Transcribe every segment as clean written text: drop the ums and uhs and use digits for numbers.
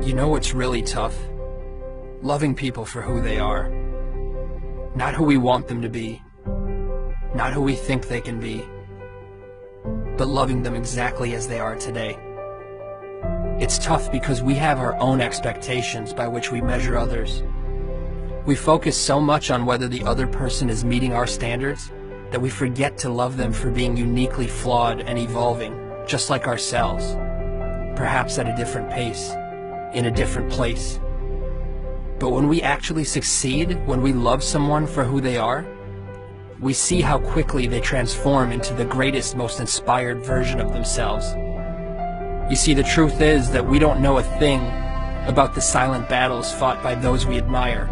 You know what's really tough? Loving people for who they are. Not who we want them to be. Not who we think they can be. But loving them exactly as they are today. It's tough because we have our own expectations by which we measure others. We focus so much on whether the other person is meeting our standards that we forget to love them for being uniquely flawed and evolving, just like ourselves, perhaps at a different pace, in a different place. But when we actually succeed, when we love someone for who they are, we see how quickly they transform into the greatest, most inspired version of themselves. You see, the truth is that we don't know a thing about the silent battles fought by those we admire.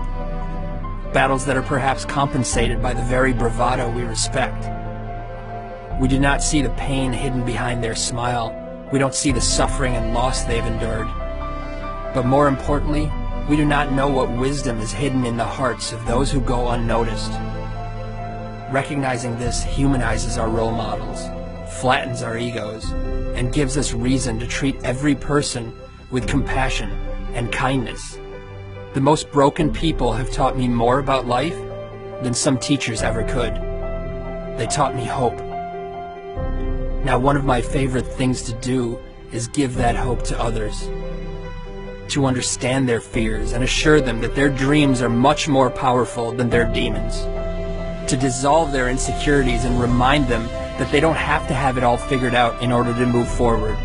Battles that are perhaps compensated by the very bravado we respect. We do not see the pain hidden behind their smile. We don't see the suffering and loss they've endured. But more importantly, we do not know what wisdom is hidden in the hearts of those who go unnoticed. Recognizing this humanizes our role models, flattens our egos, and gives us reason to treat every person with compassion and kindness. The most broken people have taught me more about life than some teachers ever could. They taught me hope. Now, one of my favorite things to do is give that hope to others. To understand their fears and assure them that their dreams are much more powerful than their demons. To dissolve their insecurities and remind them that they don't have to have it all figured out in order to move forward.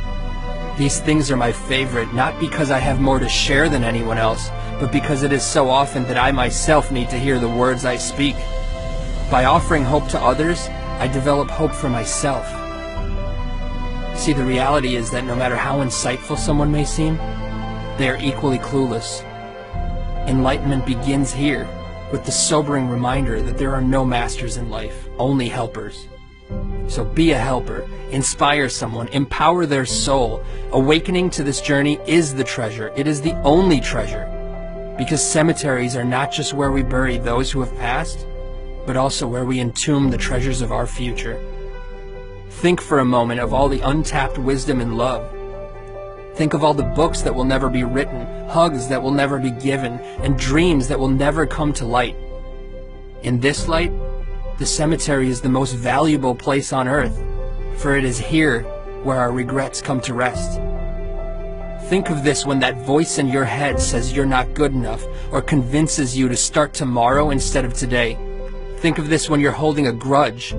These things are my favorite, not because I have more to share than anyone else, but because it is so often that I myself need to hear the words I speak. By offering hope to others, I develop hope for myself. See, the reality is that no matter how insightful someone may seem, they are equally clueless. Enlightenment begins here, with the sobering reminder that there are no masters in life, only helpers. So be a helper, inspire someone, empower their soul. Awakening to this journey is the treasure. It is the only treasure. Because cemeteries are not just where we bury those who have passed, but also where we entomb the treasures of our future. Think for a moment of all the untapped wisdom and love. Think of all the books that will never be written, hugs that will never be given, and dreams that will never come to light. In this light, the cemetery is the most valuable place on earth, for it is here where our regrets come to rest. Think of this when that voice in your head says you're not good enough or convinces you to start tomorrow instead of today. Think of this when you're holding a grudge.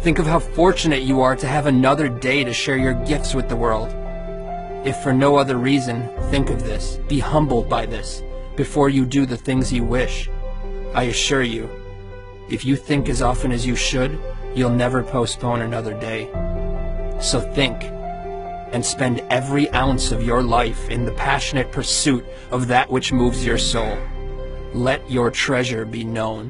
Think of how fortunate you are to have another day to share your gifts with the world. If for no other reason, think of this. Be humbled by this before you do the things you wish. I assure you, if you think as often as you should, you'll never postpone another day. So think, and spend every ounce of your life in the passionate pursuit of that which moves your soul. Let your treasure be known.